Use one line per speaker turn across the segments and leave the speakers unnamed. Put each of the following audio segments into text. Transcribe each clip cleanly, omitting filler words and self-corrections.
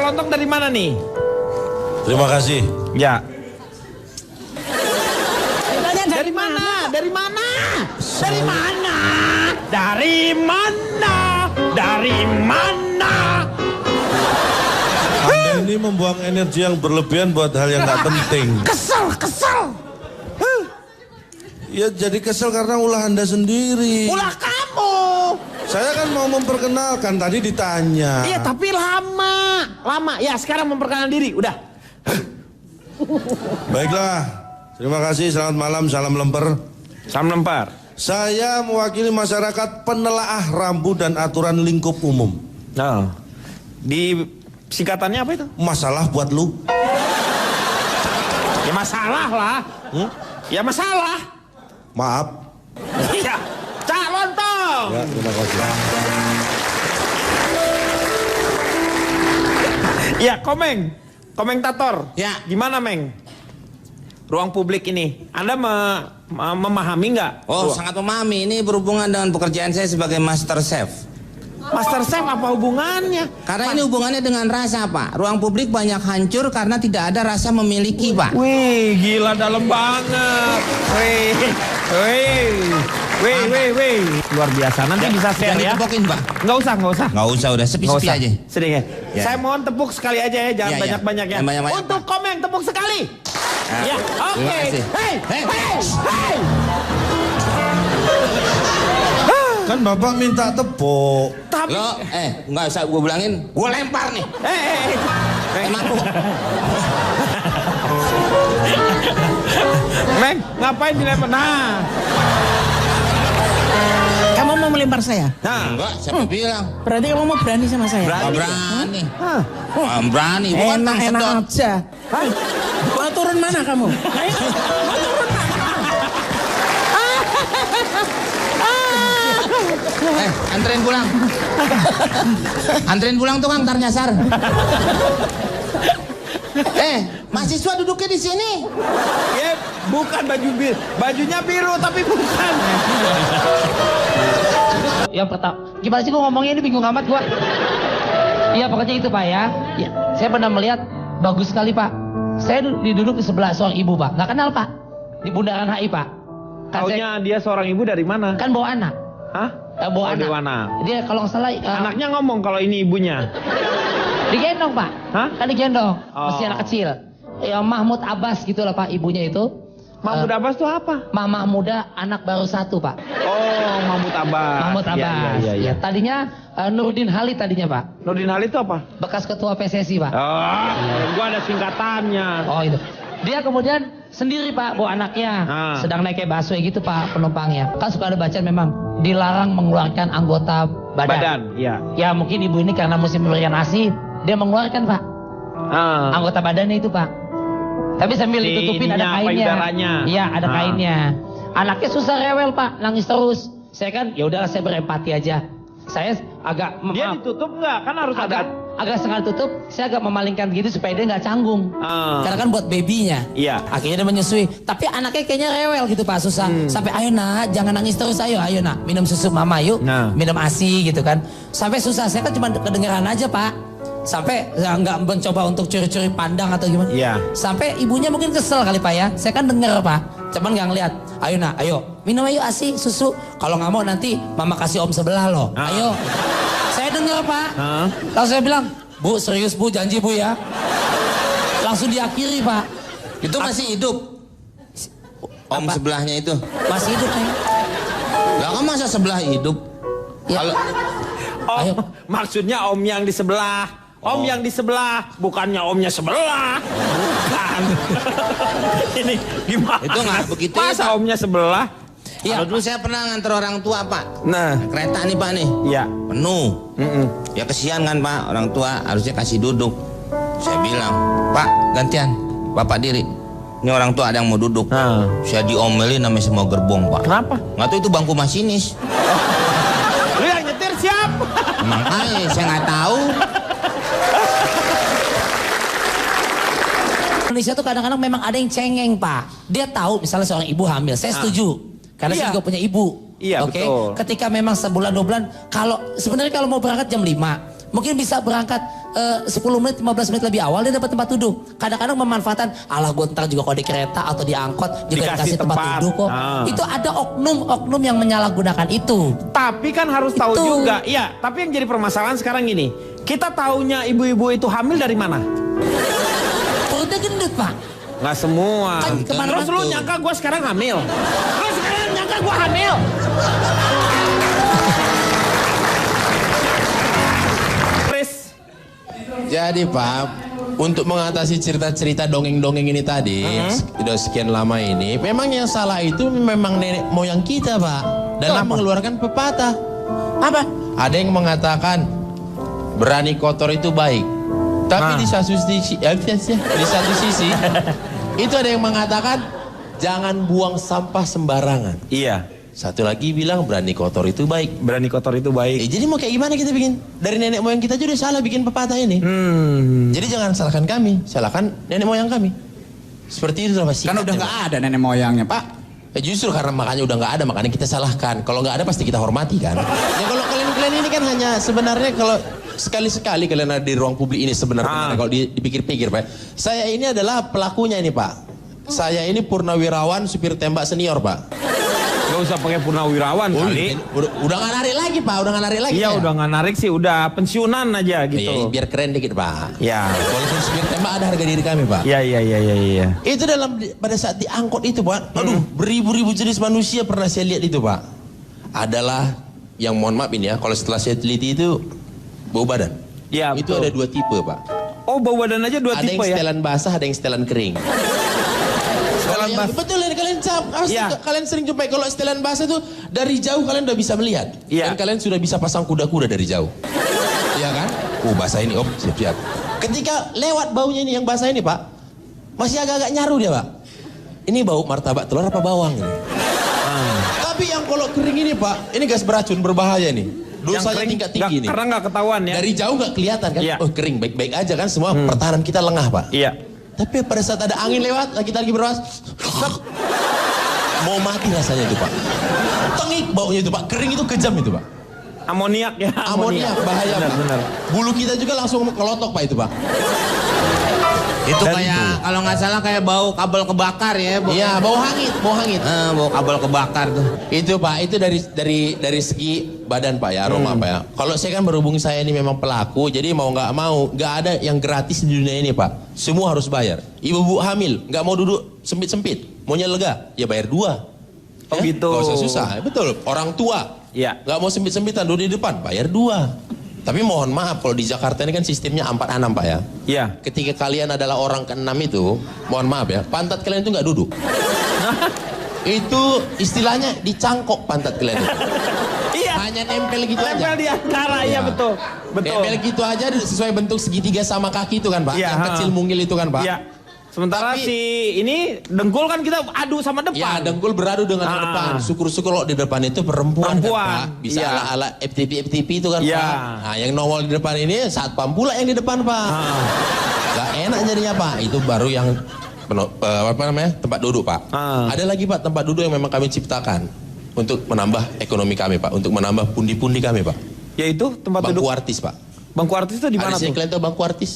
lontong dari mana nih?
Terima kasih.
Ya.
Dari mana? Dari mana?
Dari mana? Dari mana? Dari mana?
Anda ini membuang energi yang berlebihan buat hal yang nggak penting.
Kesel.
Ya jadi kesel karena ulah Anda sendiri.
Ulah kamu.
Saya kan mau memperkenalkan, tadi ditanya.
Iya, tapi lama. Ya, sekarang memperkenalkan diri, udah.
Baiklah, terima kasih, selamat malam, salam lemper.
Salam lempar.
Saya mewakili masyarakat penelaah rambu dan aturan lingkup umum.
Nah, di singkatannya apa itu?
Masalah buat lu.
Ya masalah lah. Ya masalah.
Maaf.
Iya. Cak lontong.
Ya, terima kasih.
Ya, komentator.
Ya.
Gimana, Meng? Ruang publik ini, Anda memahami nggak?
Oh, sangat memahami. Ini berhubungan dengan pekerjaan saya sebagai master chef.
Master Chef apa hubungannya?
Karena ini hubungannya dengan rasa, Pak. Ruang publik banyak hancur karena tidak ada rasa memiliki, Pak.
Wih, gila dalam banget. Wih. Luar biasa. Nanti bisa share ya.
Ditepokin, Pak.
Nggak usah.
Nggak usah, udah sepi-sepi aja.
Sedikit.
Ya.
Saya mohon tepuk sekali aja ya, jangan
Ya.
banyak-banyak ya.
Jangan banyak-banyak,
Untuk
Pak.
Komeng tepuk sekali. Ya, oke.
Terima kasih.
Hey.
Kan Bapak minta tepuk.
Tapi,
Lo, nggak usah gue bilangin. Gue lempar nih. Emangku.
Meng, ngapain dilempar? Nah.
Kamu mau melempar saya?
Enggak, siapa bilang?
Berarti kamu mau berani sama saya?
Nggak berani. Berani. Bukan
Enak
sedot.
aja. Mau turun mana kamu? Ayo, mau turun mana?
Anterin pulang. Anterin pulang tukang, ntar nyasar. Mahasiswa duduknya di sini.
Ya, bukan baju biru. Bajunya biru tapi bukan.
Yang pertama, gimana sih gua ngomongnya ini bingung amat gua. Iya pokoknya itu Pak ya. Ya, saya pernah melihat bagus sekali Pak. Saya duduk di sebelah seorang ibu Pak. Nggak kenal Pak. Di Bundaran HI Pak.
Taunya dia seorang ibu dari mana?
Kan bawa anak.
Hah?
Bawa
Dari
anak.
mana?
Dia kalau nggak salah
Anaknya ngomong kalau ini ibunya.
digendong Pak.
Hah?
Kan digendong.
Oh.
Masih anak kecil. Ya Mahmud Abbas gitu lah Pak ibunya itu.
Mahmud Abbas tuh apa?
Mama muda anak baru satu Pak.
Oh, Mahmud Abbas.
Mahmud Abbas.
Iya.
Ya, tadinya Nurdin Halid tadinya Pak.
Nurdin Halid itu apa?
Bekas ketua PSSI Pak.
Oh, gua ada singkatannya.
Oh itu. Dia kemudian sendiri Pak bawa anaknya. Sedang naik kayak busway gitu Pak penumpangnya. Kan suka ada bacaan memang dilarang mengeluarkan anggota badan.
Iya.
Ya mungkin ibu ini karena musim pemberian ASI dia mengeluarkan Pak. Anggota badannya itu Pak. Tapi sambil ditutupin ada kainnya. Iya ada kainnya. Anaknya susah rewel Pak, nangis terus. Saya kan ya udahlah saya berempati aja. Saya agak
Dia ditutup nggak? Kan harus
agak sengaja tutup, saya agak memalingkan gitu supaya dia nggak canggung. Karena kan buat babynya.
Iya.
Akhirnya dia menyusui. Tapi anaknya kayaknya rewel gitu Pak, susah. Sampai ayo nak, jangan nangis terus, ayo nak, minum susu mama yuk, minum ASI gitu kan. Sampai susah, saya kan cuma kedengeran aja Pak. Sampai nggak mencoba untuk curi-curi pandang atau gimana.
Iya.
Sampai ibunya mungkin kesel kali Pak ya. Saya kan denger Pak, cuman nggak ngeliat. Ayo nak, ayo minum ayo ASI susu. Kalau nggak mau nanti mama kasih om sebelah loh. Ayo. Saya denger Pak. Lalu saya bilang, Bu serius Bu, janji Bu ya. Langsung diakhiri Pak.
Itu masih hidup. Om sebelahnya itu.
Masih hidup nih.
Lah kan masa sebelah hidup?
Ya.
Kalau
Om, maksudnya om yang di sebelah. Om yang di sebelah, bukannya omnya sebelah. Bukan. Ini gimana?
Itu nggak begitu ya,
Masa
Pak?
omnya sebelah?
Kalau dulu saya pernah nganter orang tua Pak.
Nah.
Kereta nih Pak nih.
Iya.
Penuh. Ya kesian kan Pak, orang tua harusnya kasih duduk. Saya bilang, Pak gantian, Bapak diri. Ini orang tua ada yang mau duduk. Saya diomelin namanya semua gerbong Pak.
Kenapa?
Nggak tahu itu bangku masinis.
Lu yang nyetir siapa?
Makanya saya nggak tahu.
Indonesia tuh kadang-kadang memang ada yang cengeng Pak. Dia tahu misalnya seorang ibu hamil, saya setuju. Karena saya juga punya ibu.
Iya,
Oke?
betul.
Ketika memang sebulan 2 bulan, kalau sebenarnya kalau mau berangkat jam 5, Mungkin bisa berangkat 10 menit, 15 menit lebih awal dia dapat tempat duduk. Kadang-kadang memanfaatkan, alah gue ntar juga kalau di kereta atau di angkot juga
Dikasih
dikasih tempat
tempat.
duduk kok. Itu ada oknum-oknum yang menyalahgunakan itu.
Tapi kan harus tahu
Itu.
juga. Iya, tapi yang jadi permasalahan sekarang gini. Kita taunya ibu-ibu itu hamil dari mana?
Perutnya gendut Pak.
Nggak semua.
Kan kemana-mana
Terus lu
tuh.
nyangka gue sekarang hamil? Lu sekarang nyangka gue hamil? Chris,
Jadi Pak, untuk mengatasi cerita-cerita dongeng-dongeng ini tadi, sudah sekian lama ini, memang yang salah itu memang nenek moyang kita Pak, dalam mengeluarkan pepatah.
Apa?
Ada yang mengatakan berani kotor itu baik, tapi di satu sisi, itu ada yang mengatakan jangan buang sampah sembarangan.
iya,
Satu lagi bilang berani kotor itu baik.
berani kotor itu baik.
Jadi mau kayak gimana kita bikin? Dari nenek moyang kita juga salah bikin pepatah ini. Jadi jangan salahkan kami, salahkan nenek moyang kami. Seperti itu lah Pak.
Kan udah nggak ada nenek moyangnya Pak.
Justru karena makanya udah nggak ada, makanya kita salahkan. Kalau nggak ada pasti kita hormati kan. Ya kalau kalian ini kan hanya sebenarnya kalau sekali-sekali kalian ada di ruang publik ini sebenarnya kalau dipikir-pikir Pak. Saya ini adalah pelakunya ini Pak. Saya ini purnawirawan supir tembak senior Pak.
Gak usah pakai purnawirawan kali.
Udah nggak narik lagi Pak, udah nggak narik lagi.
Iya
saya.
udah nggak narik sih, udah pensiunan aja
Iya,
gitu.
biar keren dikit Pak.
Ya.
Walaupun supir tembak ada harga diri kami Pak.
Iya.
Itu pada saat diangkut itu Pak, aduh beribu-ribu jenis manusia pernah saya lihat itu Pak. Adalah yang mohon maaf ini ya, kalau setelah saya teliti itu bau badan.
Iya,
Itu
betul.
ada 2 tipe Pak.
Oh bau badan aja dua
Ada
tipe
yang
ya?
setelan basah, ada yang setelan kering. Kalau yang- betul ini kalian
Iya.
kalian sering jumpai kalau setelan basah itu dari jauh kalian udah bisa melihat.
Iya.
Dan kalian sudah bisa pasang kuda-kuda dari jauh. Iya kan? Basah ini om, siap-siap. Ketika lewat baunya ini yang basah ini Pak, masih agak-agak nyaru dia Pak. Ini bau martabak telur apa bawang ini? Tapi yang kalau kering ini Pak, ini gas beracun berbahaya nih. Dosanya tingkat tinggi nih.
Karena nggak ketahuan ya.
Dari jauh nggak kelihatan kan?
Iya.
Oh kering, baik-baik aja kan semua pertahanan kita lengah Pak.
Iya.
Tapi pada saat ada angin lewat, kita lagi berwas, mau mati rasanya itu Pak. Tengik baunya itu Pak, kering itu kejam itu Pak.
Amoniak ya.
Amoniak bahaya Pak.
Benar.
Bulu kita juga langsung kelotok Pak itu Pak.
Itu kayak kalau nggak salah kayak bau kabel kebakar ya.
Iya, bau hangit, bau hangit.
Bau kabel kebakar tuh.
Itu Pak, itu dari segi badan Pak ya, aroma Pak ya. Kalau saya kan berhubung saya ini memang pelaku, jadi mau nggak ada yang gratis di dunia ini Pak. Semua harus bayar. Ibu-ibu hamil nggak mau duduk sempit-sempit, maunya lega, ya bayar 2.
Oh gitu.
Nggak usah susah, betul. Orang tua
Iya.
nggak mau sempit-sempitan duduk di depan, bayar 2. Tapi mohon maaf kalau di Jakarta ini kan sistemnya 4-6 Pak ya.
Iya.
Ketika kalian adalah orang ke-6 itu, mohon maaf ya, pantat kalian itu nggak duduk. Itu istilahnya dicangkok pantat kalian itu.
Iya.
Hanya nempel gitu aja.
Nempel di antara ya betul. Betul.
Nempel gitu aja sesuai bentuk segitiga sama kaki itu kan Pak.
Iya,
Yang kecil mungil itu kan Pak.
Iya. Sementara
Tapi-
si ini dengkul kan kita adu sama depan.
Ya dengkul beradu dengan yang depan. Syukur-syukur kalau di depan itu perempuan.
Perempuan,
Kan, Pak. Bisa
iya.
ala-ala FTP itu kan
Iya.
Pak. Nah yang nongol di depan ini satpam pula yang di depan Pak. Gak enak jadinya Pak. Itu baru yang tempat duduk Pak. Ada lagi Pak tempat duduk yang memang kami ciptakan untuk menambah ekonomi kami Pak, untuk menambah pundi-pundi kami Pak.
Yaitu tempat
Bangku
duduk.
artis Pak.
Bangku artis itu di mana
Ada sih
tuh?
kalian tahu bangku artis?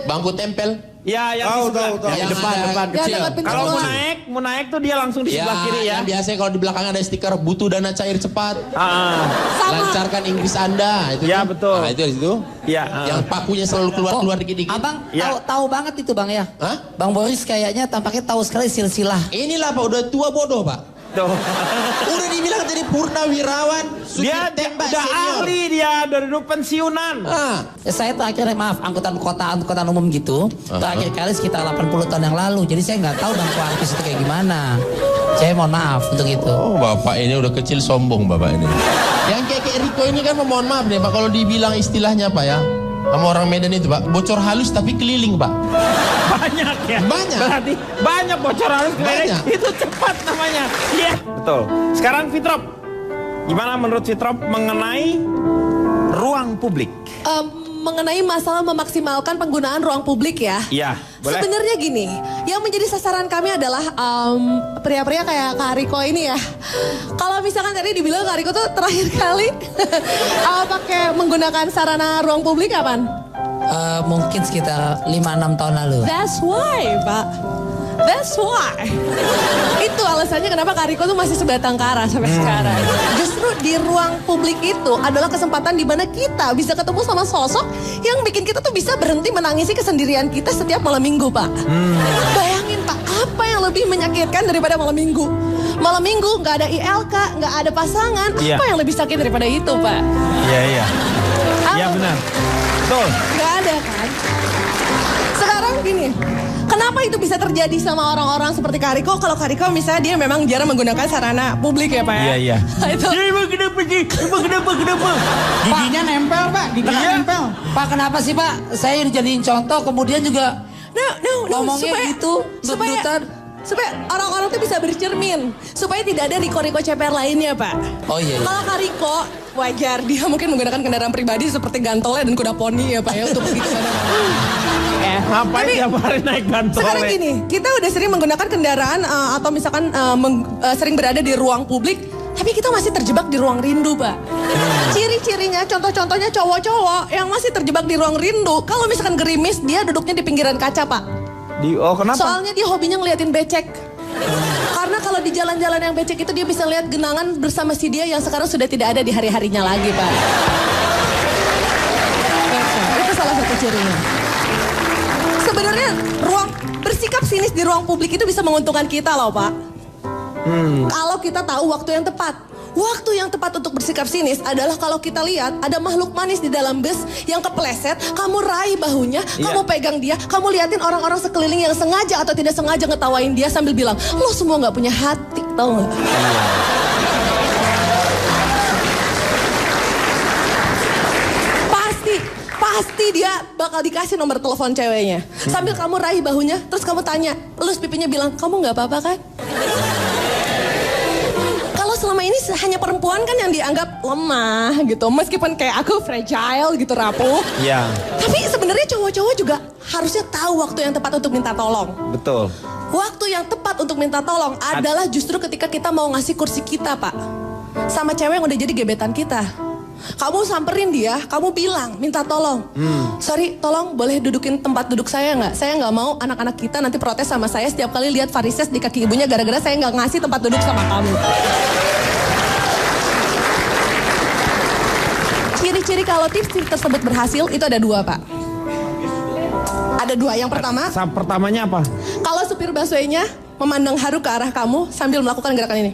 Bangku tempel.
Ya, yang di sebelah.
Tahu.
Yang
depan
ada-
kecil.
dekat pintu
Kalau
keluar.
mau naik tuh dia langsung di sebelah kiri ya.
Yang biasanya kalau di belakang ada stiker butuh dana cair cepat.
Sama.
Lancarkan Inggris Anda itu.
Ya,
kan?
betul.
Nah, itu di situ.
Iya.
Yang pakunya selalu keluar dikit-dikit.
Abang
Ya.
tahu banget itu Bang ya.
Hah?
Bang Boris kayaknya tampaknya tahu sekali silsilah.
Inilah Pak udah tua bodoh Pak.
Tuh.
Udah dibilang jadi purnawirawan, supir
Dia
tembak
udah
senior.
ahli dia dari dulu pensiunan.
Saya terakhir maaf angkutan umum gitu. Terakhir kali sekitar 80 tahun yang lalu. Jadi saya nggak tahu bangku artis itu kayak gimana. Saya mohon maaf untuk itu.
Oh Bapak ini udah kecil sombong Bapak ini. Yang kayak Riko ini kan mohon maaf nih Pak kalau dibilang istilahnya Pak ya. Sama orang Medan itu Pak, bocor halus tapi keliling Pak.
Banyak ya.
Banyak.
Berarti banyak bocor halus keliling.
Banyak.
Itu cepat namanya. Iya. Betul. Sekarang Fitrop. Gimana menurut Fitrop mengenai ruang publik?
Mengenai masalah memaksimalkan penggunaan ruang publik ya.
Iya. Boleh.
Sebenarnya gini, yang menjadi sasaran kami adalah pria-pria kayak Kak Riko ini ya. Kalau misalkan tadi dibilang Kak Riko tuh terakhir kali pakai menggunakan sarana ruang publik kapan?
Mungkin sekitar 5-6 tahun lalu.
That's why, Pak. That's why. Itu alasannya kenapa Kak Riko tuh masih sebatang kara sampai sekarang. Justru di ruang publik itu adalah kesempatan di mana kita bisa ketemu sama sosok yang bikin kita tuh bisa berhenti menangisi kesendirian kita setiap malam minggu, Pak. Bayangin, Pak, apa yang lebih menyakitkan daripada malam minggu? Malam minggu nggak ada ILK, nggak ada pasangan.
Iya.
Apa yang lebih sakit daripada itu, Pak?
Iya, iya. Iya benar. Betul.
Nggak ada kan? Sekarang gini, kenapa itu bisa terjadi sama orang-orang seperti Kak Riko? Kalau Kak Riko misalnya dia memang jarang menggunakan sarana publik ya Pak ya?
Iya, iya.
Itu.
Emang kenapa sih? Emang kenapa?
Giginya nempel, Pak. Giginya nempel.
Pak, kenapa sih Pak? Saya dijadiin contoh, kemudian juga
No,
ngomongnya gitu, dut-dutan.
supaya orang-orang tuh bisa bercermin. Supaya tidak ada Riko-Riko CPR lainnya Pak.
Oh iya, iya.
Kalau Kak Riko, wajar dia mungkin menggunakan kendaraan pribadi seperti gantolnya dan kuda poni ya Pak ya untuk pergi ke mana-mana.
Ngapain tiap hari naik gantole?
Sekarang gini, kita udah sering menggunakan kendaraan atau misalkan sering berada di ruang publik, tapi kita masih terjebak di ruang rindu, Pak. Ciri-cirinya, contoh-contohnya cowok-cowok yang masih terjebak di ruang rindu, kalau misalkan gerimis, dia duduknya di pinggiran kaca, Pak.
Oh kenapa?
Soalnya dia hobinya ngeliatin becek. Karena kalau di jalan-jalan yang becek itu dia bisa lihat genangan bersama si dia yang sekarang sudah tidak ada di hari-harinya lagi, Pak. Itu salah satu cirinya. Sebenarnya bersikap sinis di ruang publik itu bisa menguntungkan kita loh Pak. Kalau kita tahu waktu yang tepat. Waktu yang tepat untuk bersikap sinis adalah kalau kita lihat ada makhluk manis di dalam bus yang kepleset, kamu raih bahunya, kamu pegang dia, kamu liatin orang-orang sekeliling yang sengaja atau tidak sengaja ngetawain dia sambil bilang, lo semua gak punya hati, tau gak? Pasti dia bakal dikasih nomor telepon ceweknya. Sambil kamu raih bahunya, terus kamu tanya, elus pipinya bilang, kamu gak apa-apa kan? Kalau selama ini hanya perempuan kan yang dianggap lemah gitu. Meskipun kayak aku fragile gitu, rapuh.
Iya.
Tapi sebenarnya cowok-cowok juga harusnya tahu waktu yang tepat untuk minta tolong.
Betul.
Waktu yang tepat untuk minta tolong adalah justru ketika kita mau ngasih kursi kita, Pak. Sama cewek yang udah jadi gebetan kita. Kamu samperin dia, kamu bilang, minta tolong. Sorry, tolong boleh dudukin tempat duduk saya nggak? Saya nggak mau anak-anak kita nanti protes sama saya setiap kali lihat varises di kaki ibunya gara-gara saya nggak ngasih tempat duduk sama kamu. Ciri-ciri kalau tips tersebut berhasil itu ada 2, Pak. Ada 2. Yang pertama,
Pertamanya apa?
kalau supir busway-nya memandang haru ke arah kamu sambil melakukan gerakan ini.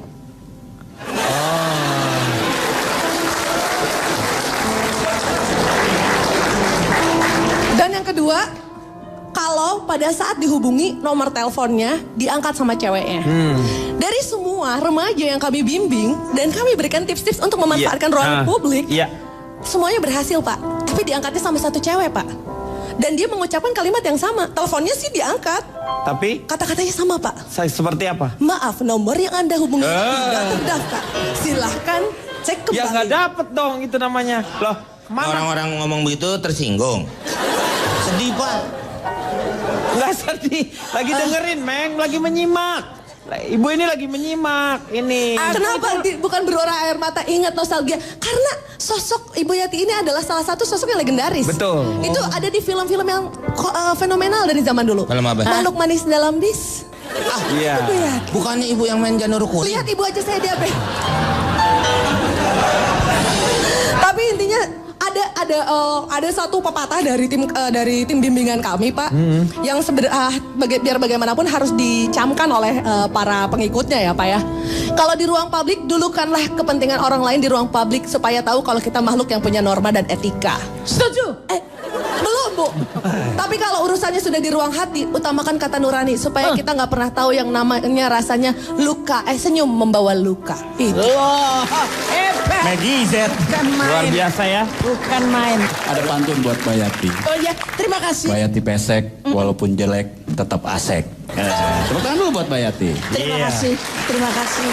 Dan yang kedua, kalau pada saat dihubungi nomor teleponnya diangkat sama ceweknya. Dari semua remaja yang kami bimbing dan kami berikan tips-tips untuk memanfaatkan ruang publik, semuanya berhasil Pak. Tapi diangkatnya sama satu cewek Pak. Dan dia mengucapkan kalimat yang sama. Teleponnya sih diangkat.
Tapi
Kata-katanya sama Pak.
seperti apa?
Maaf, nomor yang Anda hubungi tidak terdaftar. Silahkan cek kembali.
Ya nggak dapet dong itu namanya. Loh, mana?
Orang-orang ngomong begitu tersinggung. Sedih Pak.
Nggak sedih. Lagi dengerin, Meng. Lagi menyimak. Ibu ini lagi menyimak. Ini.
Kenapa bukan berurai air mata ingat nostalgia? Karena sosok Ibu Yati ini adalah salah satu sosok yang legendaris.
Betul.
Itu ada di film-film yang fenomenal dari zaman dulu.
Film apa?
Makhluk manis dalam bis.
Iya.
Ibu Yati.
Bukannya ibu yang main Janur Kuning?
Lihat ibu aja saya diapain. Tapi intinya ada satu pepatah dari tim bimbingan kami Pak, yang biar bagaimanapun harus dicamkan oleh para pengikutnya ya Pak ya. Kalau di ruang publik, dulukanlah kepentingan orang lain di ruang publik supaya tahu kalau kita makhluk yang punya norma dan etika. Setuju? Belum Bu. Tapi kalau urusannya sudah di ruang hati, utamakan kata nurani supaya kita nggak pernah tahu yang namanya rasanya luka. Senyum membawa luka. Itu.
Wah, hebat.
Maggie Z.
Bukan main.
Luar biasa ya.
Bukan main.
Ada pantun buat Mbak Yati.
Oh ya, terima kasih.
Mbak Yati pesek, walaupun jelek, tetap asek. Tepuk tangan dulu buat Mbak Yati.
Terima kasih. Terima kasih.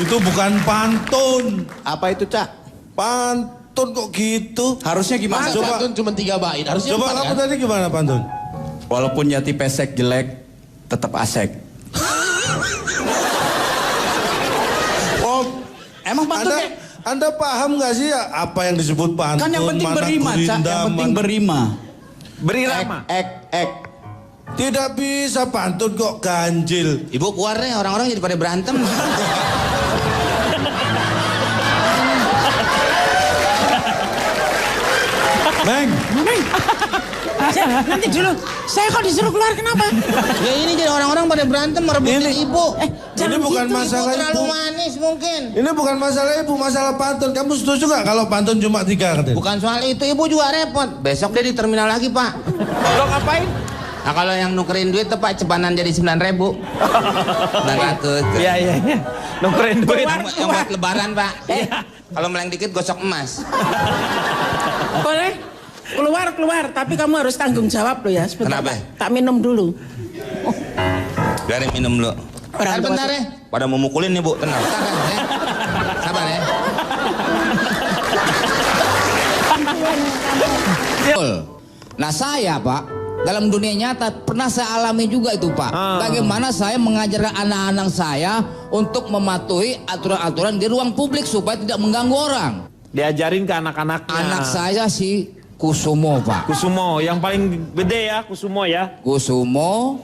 Itu bukan pantun.
Apa itu, Cak?
Pantun kok gitu?
Harusnya gimana?
Masa
Coba.
pantun cuma 3 bait. Harusnya
Coba
4
kamu
kan?
tadi gimana pantun?
Walaupun Yati pesek jelek, tetap asek.
Om,
Emang pantun kayak...
Anda paham nggak sih ya apa yang disebut pantun?
Kan yang penting berima, Cak. Yang penting berima.
Beri rama.
Ek.
Tidak bisa pantun kok ganjil.
Ibu keluar deh, orang-orang jadi pada berantem.
Bang,
Nanti dulu. Saya kok disuruh keluar kenapa?
Ya ini jadi orang-orang pada berantem merebutin ibu.
ini bukan
Ibu
masalah
terlalu
ibu.
manis mungkin.
Ini bukan masalah ibu, masalah pantun. Kamu setuju nggak kalau pantun cuma 3 katanya?
Bukan soal itu, ibu juga repot. Besok dia di terminal lagi, Pak.
Lo ngapain?
Nah kalau yang nukerin duit tuh Pak, cebanan jadi 9.000. 900.
Iya. Nukerin duit.
Yang buat lebaran, Pak. Kalau meleng dikit gosok emas.
Boleh? Keluar. Tapi kamu harus tanggung jawab loh ya. Sebentar,
Kenapa?
Pak. Tak minum dulu.
Biarin minum dulu. Bentar ya. Pada mau mukulin nih, Bu. Tenang. Bentar ya. Sabar ya.
Nah saya Pak, dalam dunia nyata pernah saya alami juga itu Pak. Bagaimana saya mengajarkan anak-anak saya untuk mematuhi aturan-aturan di ruang publik supaya tidak mengganggu orang.
Diajarin ke anak-anaknya.
Anak saya si Kusumo Pak.
Kusumo, yang paling gede ya, Kusumo ya.
Kusumo,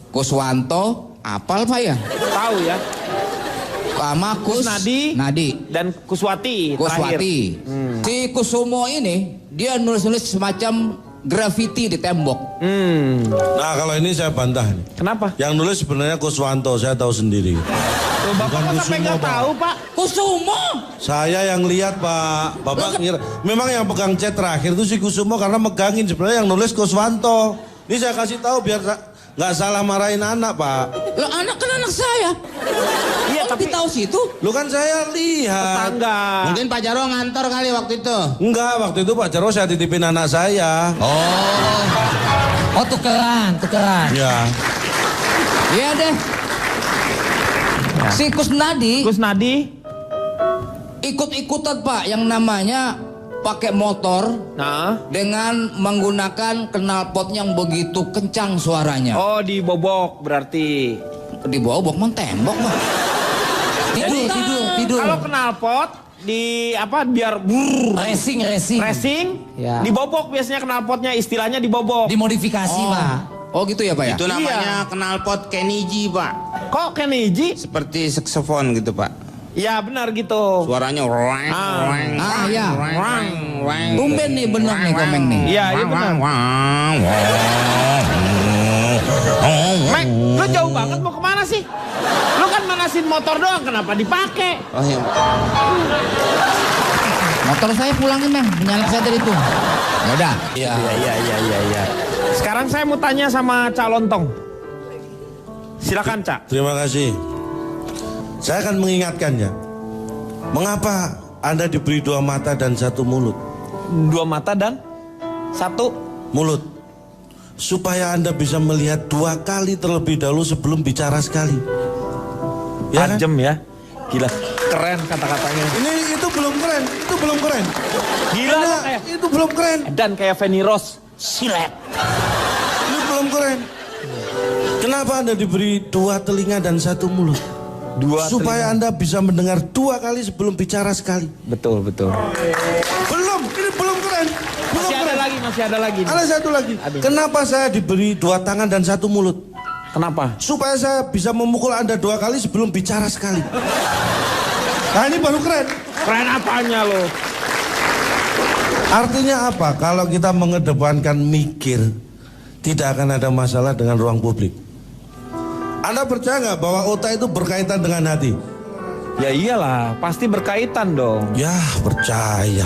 Kuswanto, apal Pak ya?
Tahu ya.
Sama
Kusnadi.
Nadi.
Dan Kuswati.
Kuswati. Si Kusumo ini dia nulis-nulis semacam grafiti di tembok.
Nah kalau ini saya bantah nih.
Kenapa?
Yang nulis sebenarnya Kuswanto, saya tahu sendiri.
Loh, Bapak
Bukan
kok sampai
Kusumo,
nggak
Pak.
tahu Pak?
Kusumo.
Saya yang lihat Pak, Bapak ngira. Memang yang pegang chat terakhir itu si Kusumo karena megangin, sebenarnya yang nulis Kuswanto. Ini saya kasih tahu biar nggak salah marahin anak Pak.
Lo anak kan anak saya.
Iya,
tapi tahu situ.
Lu kan saya lihat.
Tetangga.
Mungkin Pak Jarwo ngantor kali waktu itu.
Enggak, waktu itu Pak Jarwo saya titipin anak saya.
Oh tukeran.
Ya.
Iya deh. Si Kusnadi
Kusnadi.
ikut-ikutan Pak yang namanya pakai motor
Nah.
dengan menggunakan knalpot yang begitu kencang suaranya.
Oh, dibobok berarti.
Di bawah bok tembok Pak. Tidur.
Kalau knalpot di apa biar
Racing.
racing,
Ya.
dibobok biasanya knalpotnya, istilahnya dibobok.
Dimodifikasi Pak. Oh gitu ya Pak ya?
Itu namanya knalpot Keniji, Pak.
Kok Keniji?
Seperti saksofon gitu, Pak.
Ya benar gitu.
Suaranya reng, reng,
ya.
reng, reng.
Tumben nih bener nih Komeng nih.
Iya benar. Mek, lu jauh banget mau kemana sih? Lu kan manasin motor doang, kenapa dipakai?
Oh iya.
Motor saya pulangin Meng, menyalak saya dari itu. Yaudah.
Iya. Sekarang saya mau tanya sama Cak Lontong. Silakan Cak.
Terima kasih. Saya akan mengingatkan ya. Mengapa Anda diberi 2 mata dan 1 mulut?
2 mata dan 1
Mulut. Supaya Anda bisa melihat 2 kali terlebih dahulu sebelum bicara sekali. Ya kan?
tajam ya. Gila, keren kata-katanya.
Itu belum keren.
Gila
Karena
lo kayak
itu belum keren.
dan kayak Feni Rose. Silet.
Ini belum keren. Kenapa Anda diberi 2 telinga dan 1 mulut? Supaya Anda bisa mendengar 2 kali sebelum bicara sekali.
Betul.
Ini belum keren.
Masih ada lagi.
Ada 1 lagi. Kenapa saya diberi 2 tangan dan 1 mulut?
Kenapa?
Supaya saya bisa memukul Anda 2 kali sebelum bicara sekali. Nah ini baru keren.
Keren apanya lo?
Artinya apa? Kalau kita mengedepankan mikir, tidak akan ada masalah dengan ruang publik. Anda percaya nggak bahwa otak itu berkaitan dengan hati?
Ya iyalah, pasti berkaitan dong.
Ya percaya.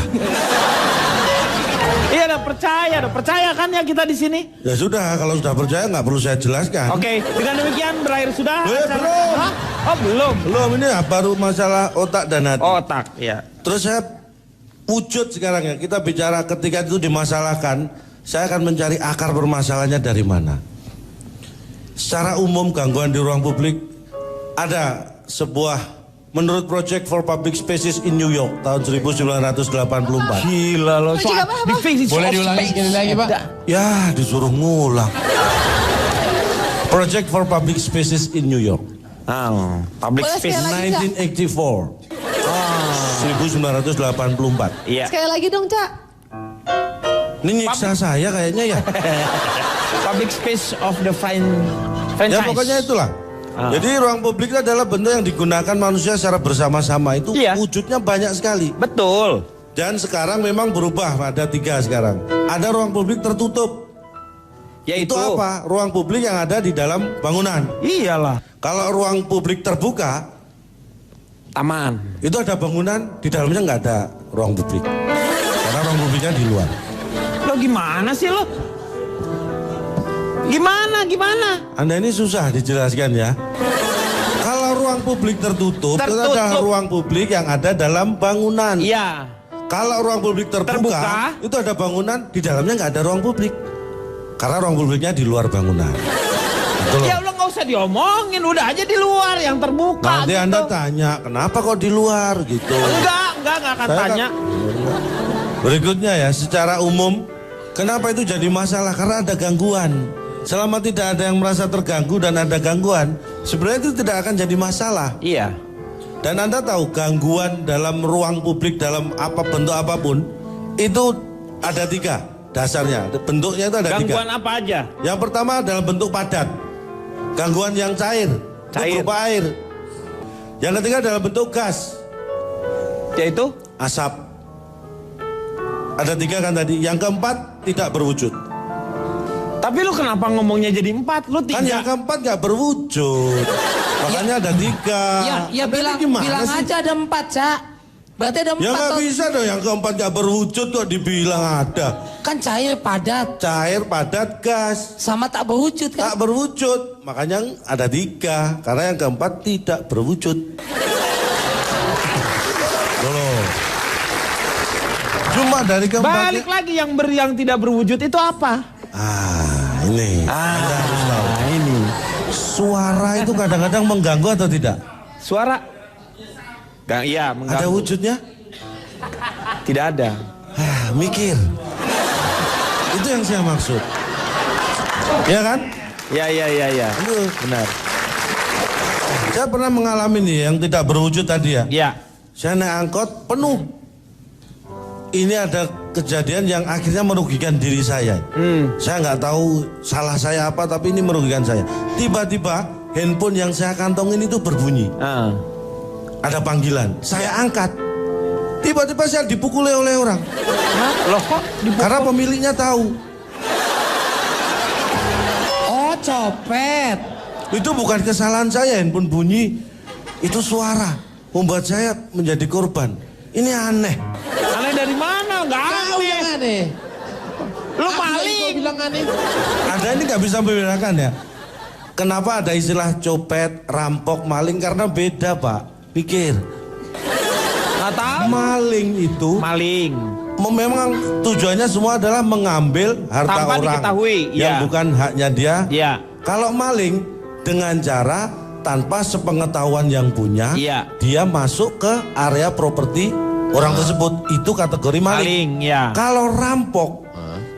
Iya dah percaya kan ya kita di sini.
Ya sudah, kalau sudah percaya nggak perlu saya jelaskan.
Oke, dengan demikian berakhir sudah.
Belum.
Hah? Oh belum.
Belum, ini ya, baru masalah otak dan hati.
Otak, ya.
Terus saya wujud sekarang ya, kita bicara ketika itu dimasalahkan, saya akan mencari akar permasalahannya dari mana. Secara umum gangguan di ruang publik ada sebuah, menurut Project for Public Spaces in New York tahun 1984.
Gila lo.
Juga paham.
Boleh diulangi sekali lagi Pak?
Ya disuruh ngulang. Project for Public Spaces in New York.
Public
Boleh
space.
sekali lagi, Cak?
1984.
Iya.
Sekali lagi dong, Cak.
Ini nyiksa saya kayaknya ya.
Public space of the
Ya
franchise.
pokoknya itulah. Jadi ruang publik adalah bentuk yang digunakan manusia secara bersama-sama. Itu
Iya.
wujudnya banyak sekali.
Betul.
Dan sekarang memang berubah, ada 3 sekarang. Ada ruang publik tertutup.
Yaitu
Itu apa? Ruang publik yang ada di dalam bangunan.
Iyalah.
Kalau ruang publik terbuka,
Taman.
itu ada bangunan, di dalamnya nggak ada ruang publik. Karena ruang publiknya di luar.
Lo gimana sih lo? Gimana?
Anda ini susah dijelaskan ya. Kalau ruang publik tertutup, itu adalah ruang publik yang ada dalam bangunan.
Iya.
Kalau ruang publik terbuka, itu ada bangunan, di dalamnya nggak ada ruang publik. Karena ruang publiknya di luar bangunan. Betul.
Ya lo nggak usah diomongin, udah aja di luar yang terbuka.
Nanti
gitu.
Anda tanya, kenapa kok di luar gitu.
Enggak akan
Saya
tanya.
Berikutnya ya, secara umum, kenapa itu jadi masalah? Karena ada gangguan. Selama tidak ada yang merasa terganggu dan ada gangguan, sebenarnya itu tidak akan jadi masalah.
Iya.
Dan Anda tahu gangguan dalam ruang publik dalam apa bentuk apapun itu ada 3 dasarnya. Bentuknya itu ada 3.
Gangguan apa aja?
Yang pertama adalah bentuk padat. Gangguan yang cair. Itu berupa air. Yang ketiga adalah bentuk gas.
Yaitu
Asap. Ada 3 kan tadi. Yang keempat tidak berwujud.
tapi lu kenapa ngomongnya jadi 4? Lu 3.
Kan yang keempat nggak berwujud. Makanya ada 3.
Ya bilang
sih?
aja ada 4, Cak. Berarti ada 4.
Ya nggak bisa dong, yang keempat nggak berwujud kok dibilang ada.
Kan cair padat.
Cair, padat, gas.
Sama tak berwujud kan?
Tak berwujud. Makanya ada 3. Karena yang keempat tidak berwujud. Loh. Cuma dari keempat.
Balik lagi yang tidak berwujud itu apa?
Ini. Anda harus tahu.
Ini.
Suara itu kadang-kadang mengganggu atau tidak?
Suara. Iya, mengganggu.
Ada wujudnya?
Tidak ada.
Mikir. Itu yang saya maksud. Ya kan?
Ya.
Itu
Benar.
saya pernah mengalami nih yang tidak berwujud tadi ya.
Ya.
Saya naik angkot penuh. Ini ada kejadian yang akhirnya merugikan diri saya. Saya nggak tahu salah saya apa, tapi ini merugikan saya. Tiba-tiba handphone yang saya kantongin itu berbunyi. Ada panggilan. Saya angkat. Tiba-tiba saya dipukuli oleh orang.
Loh kok dipukul?
Karena pemiliknya tahu.
Oh, copet.
Itu bukan kesalahan saya, handphone bunyi. Itu suara membuat saya menjadi korban. Ini aneh.
Aneh dari mana? Nggak aneh.
Aneh.
Lu maling.
Bilang aneh.
Anda ini nggak bisa membedakan ya. Kenapa ada istilah copet, rampok, maling? Karena beda, Pak. Pikir.
Nggak tahu.
Maling itu
Maling.
memang tujuannya semua adalah mengambil harta
Tanpa
orang
diketahui,
yang
ya.
bukan haknya dia.
Iya.
Kalau maling dengan cara tanpa sepengetahuan yang punya,
Iya.
dia masuk ke area properti orang tersebut. Itu kategori maling.
Maling, ya.
Kalau rampok,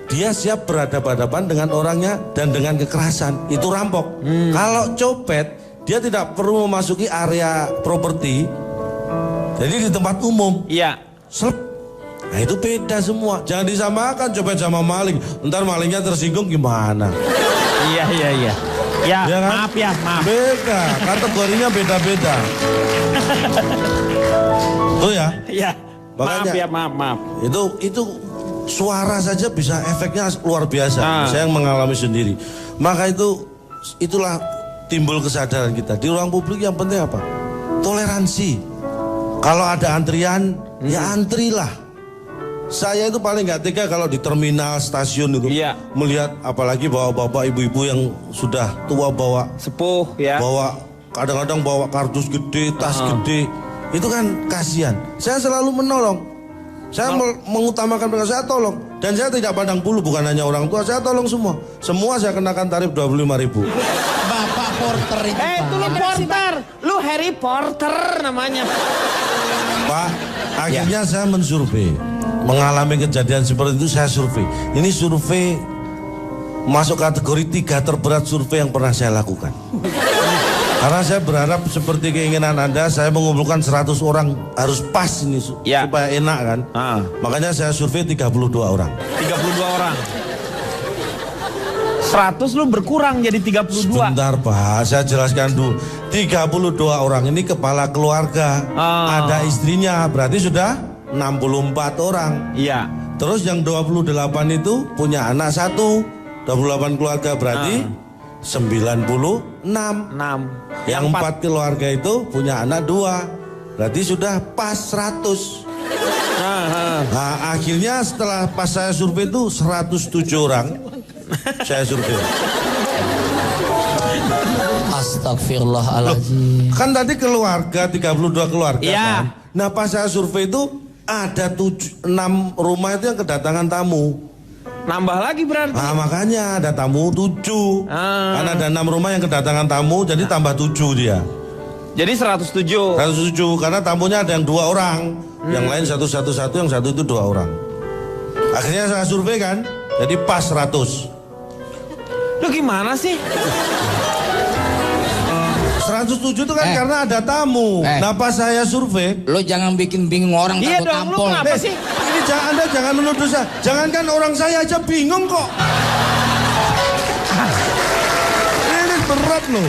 dia siap berhadapan-hadapan dengan orangnya dan dengan kekerasan. Itu rampok. Kalau copet, dia tidak perlu memasuki area properti. Jadi di tempat umum.
Iya.
Slep. Nah itu beda semua. Jangan disamakan copet sama maling. Ntar malingnya tersinggung gimana?
Iya. Ya,
Ya kan?
maaf ya, maaf.
Beda. Kategorinya beda-beda. Tuh ya.
Iya. Maaf
Makanya-
ya, maaf.
Itu suara saja bisa efeknya luar biasa. Saya yang mengalami sendiri. Maka itulah timbul kesadaran kita. Di ruang publik yang penting apa? Toleransi. Kalau ada antrian, ya antrilah. Saya itu paling nggak tega kalau di terminal stasiun itu
Iya.
melihat apalagi bapak-bapak ibu-ibu yang sudah tua bawa
Sepuh ya.
kadang-kadang bawa kardus gede, tas gede. Itu kan kasihan. Saya selalu menolong. Saya mengutamakan mereka, saya tolong. Dan saya tidak pandang bulu, bukan hanya orang tua, saya tolong semua. Semua saya kenakan tarif 25.000.
Bapak porter itu.
Itu lu Porter. Lu Harry Porter namanya.
Pak, akhirnya saya mensurvei. Mengalami kejadian seperti itu saya survei. Ini survei masuk kategori 3 terberat survei yang pernah saya lakukan. Karena saya berharap seperti keinginan Anda, saya mengumpulkan 100 orang harus pas ini
Ya.
supaya enak kan. Makanya saya survei 32 orang.
32 orang. 100 lu berkurang jadi 32.
Sebentar Pak, saya jelaskan dulu. 32 orang ini kepala keluarga. Ada istrinya, berarti sudah 64 orang.
Iya.
Terus yang 28 itu punya anak 1. 28 keluarga berarti 96.
6.
Yang 4 keluarga itu punya anak 2. Berarti sudah pas 100. Nah, akhirnya setelah pas saya survei itu 107 orang. Saya survei.
Astagfirullahaladzim.
Kan tadi keluarga 32 keluarga
Iya.
kan. Nah, pas saya survei itu ada 6 rumah itu yang kedatangan tamu.
Nambah lagi berarti.
Nah, makanya ada tamu 7. Karena ada 6 rumah yang kedatangan tamu, jadi tambah 7 dia.
Jadi 107.
107 karena tamunya ada yang 2 orang, yang lain 111, yang 1 itu 2 orang. Akhirnya saya survei kan, jadi pas 100.
Lu gimana sih?
107 itu kan karena ada tamu. Nah, pas saya survei,
Lo jangan bikin bingung orang
Iya
takut
dong, lu
tampol.
kenapa sih?
ini Anda jangan menuduh saya. Jangankan orang saya aja bingung kok. Ini berat loh.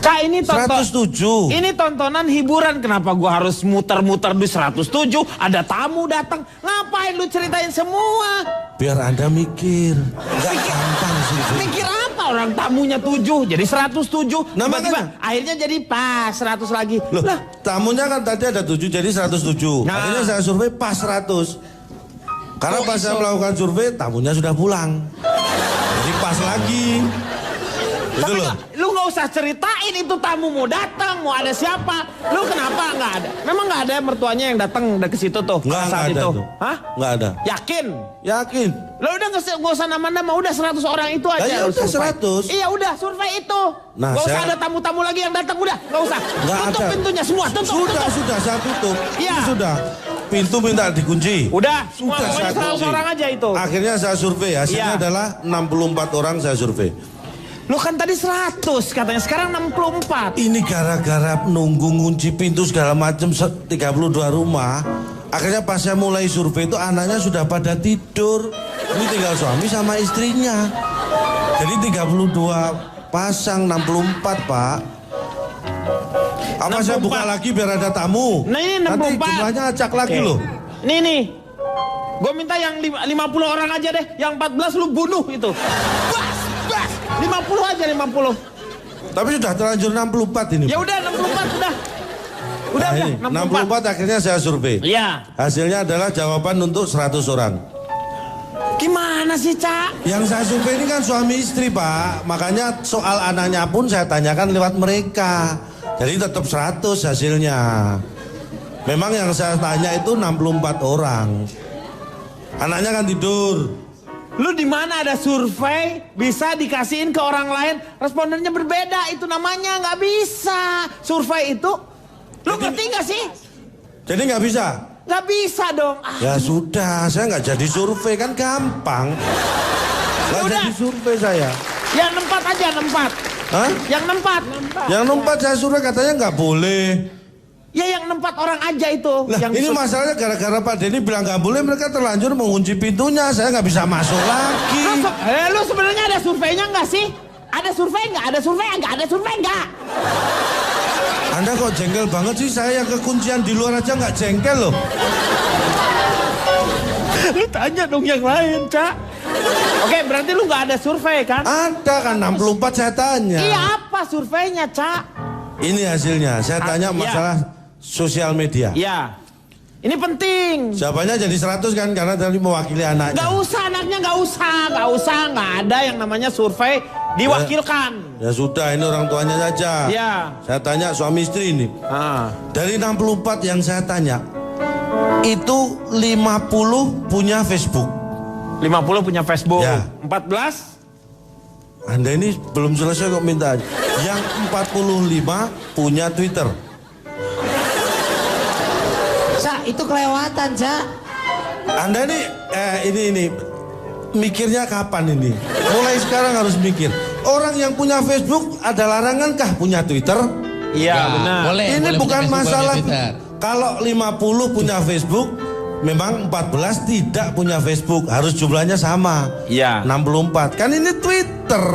Kak, ini
107.
Ini tontonan hiburan, kenapa gua harus muter-muter di 107? Ada tamu datang, ngapain lu ceritain semua?
Biar Anda mikir. Enggak gampang sih.
Mikir apa, orang tamunya 7 jadi 107.
Nah,
Tiba-tiba
makanya.
akhirnya jadi pas 100 lagi.
Loh,
Lah,
tamunya kan tadi ada 7 jadi 107.
Nah.
Akhirnya saya survei pas 100. Karena pas saya melakukan survei tamunya sudah pulang. Jadi pas lagi. Itu
tapi
loh.
lu nggak usah ceritain itu tamu mau datang, mau ada siapa. Lu kenapa nggak ada? Memang nggak ada mertuanya yang datang ke situ tuh
Nggak
saat
ada
itu?
tuh.
Hah?
Nggak ada.
Yakin?
Yakin.
Lo udah nggak usah nama-nama, udah 100 orang itu aja.
Ya
lu
udah,
survei.
100.
Iya udah survei itu.
Nah,
Nggak usah
saya-
ada tamu-tamu lagi yang datang, udah nggak usah.
Nggak
Tutup
ada.
pintunya semua, tutup.
Sudah saya tutup.
Iya.
Ini sudah. Pintu minta dikunci.
Udah, semua
Sudah
pokoknya
saya
100
kunci.
orang aja itu.
Akhirnya saya survei, hasilnya
Iya.
adalah 64 orang saya survei.
Lu kan tadi 100 katanya, sekarang 64.
Ini gara-gara nunggu ngunci pintu segala macam 32 rumah. Akhirnya pas saya mulai survei itu anaknya sudah pada tidur. Ini tinggal suami sama istrinya. Jadi 32 pasang 64 Pak. Apa saya
64.
buka lagi biar ada tamu?
Nah, ini
Nanti
64.
jumlahnya acak lagi
Oke.
loh.
Nih. Gue minta yang 50 orang aja deh. Yang 14 lu bunuh itu. Bas. 50 aja 50.
Tapi sudah terlanjur 64 ini.
Ya
Pak.
udah 64 udah. Udah
Nah,
udah
ini, 64 akhirnya saya survei.
Iya.
Hasilnya adalah jawaban untuk 100 orang.
Gimana sih, Cak?
Yang saya survei ini kan suami istri Pak. Makanya soal anaknya pun saya tanyakan lewat mereka. Jadi tetap 100 hasilnya. Memang yang saya tanya itu 64 orang. Anaknya kan tidur.
Lu di mana ada survei bisa dikasihin ke orang lain, respondennya berbeda, itu namanya nggak bisa. Survei itu, lu ngerti nggak sih?
Jadi nggak bisa?
Nggak bisa dong.
Ya sudah, saya nggak jadi survei kan gampang. Nggak
Udah.
jadi survei saya.
Yang 4 aja, 4.
Hah?
Yang 4.
Yang 4 saya survei katanya nggak boleh.
Ya yang 4 orang aja itu.
Lah
yang
ini masalahnya gara-gara Pak Denny bilang nggak boleh, mereka terlanjur mengunci pintunya. Saya nggak bisa masuk lagi.
Lu sebenarnya ada surveinya nggak sih? Ada survei nggak? Ada survei nggak? Ada survei nggak?
Anda kok jengkel banget sih, saya yang kekuncian di luar aja nggak jengkel loh.
Lu tanya dong yang lain, Cak. Oke, berarti lu nggak ada survei kan?
Ada kan 64 saya tanya.
Iya, apa surveinya, Cak?
Ini hasilnya, saya tanya
iya.
masalah sosial media.
Iya. Ini penting.
Jawabannya jadi 100 kan, karena tadi mewakili anaknya.
Nggak usah anaknya, nggak usah. Nggak ada yang namanya survei diwakilkan.
Ya sudah, ini orang tuanya saja.
Iya.
Saya tanya suami istri ini. Dari 64 yang saya tanya, itu 50 punya Facebook.
50 punya Facebook.
Ya.
14?
Anda ini belum selesai kok minta. Yang 45 punya Twitter.
Cak, itu kelewatan, Cak.
Anda ini, ini mikirnya kapan ini? Mulai sekarang harus mikir. Orang yang punya Facebook ada larangan kah punya Twitter?
Iya,
Ya,
benar.
boleh,
Ini
boleh
bukan
punya Facebook,
masalah.
punya Twitter.
Kalau 50 punya Facebook, memang 14 tidak punya Facebook, harus jumlahnya sama.
Iya.
64. Kan ini Twitter.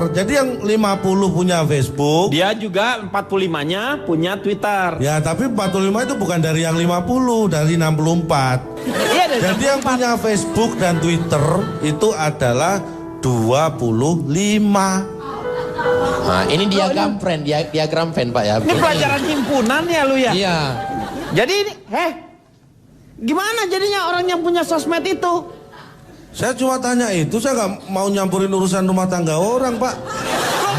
Jadi yang 50 punya Facebook.
Dia juga 45-nya punya Twitter.
Ya, tapi 45 itu bukan dari yang 50, dari 64.
Iya, dari
Jadi yang punya Facebook dan Twitter itu adalah 25.
Nah, ini diagram fan Pak ya.
Ini pelajaran himpunan ya lu ya?
Iya.
Jadi ini, gimana jadinya orang yang punya sosmed itu?
Saya cuma tanya itu, saya nggak mau nyampurin urusan rumah tangga orang, Pak.
Kok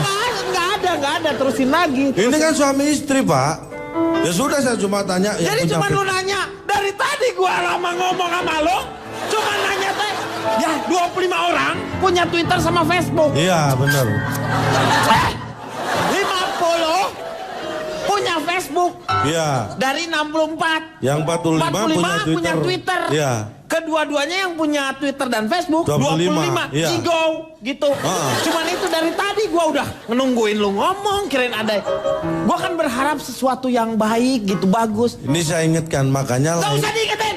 nggak ada, terusin lagi.
Ini kan suami istri, Pak. Ya sudah, saya cuma tanya. yang
Jadi
punya
cuma lu
Facebook.
nanya, dari tadi gua lama ngomong sama lo, cuma nanya teh, ya 25 orang punya Twitter sama Facebook.
Iya, benar.
50 punya Facebook
Iya.
dari 64.
Yang 45
punya Twitter.
Iya.
Kedua-duanya yang punya Twitter dan Facebook
25,
25.
iya.
Jigo gitu. Cuman itu dari tadi gua udah nungguin lu ngomong, kirain ada. Gua kan berharap sesuatu yang baik gitu, bagus.
Ini saya ingatkan, makanya
Gak
lain.
usah diingetin.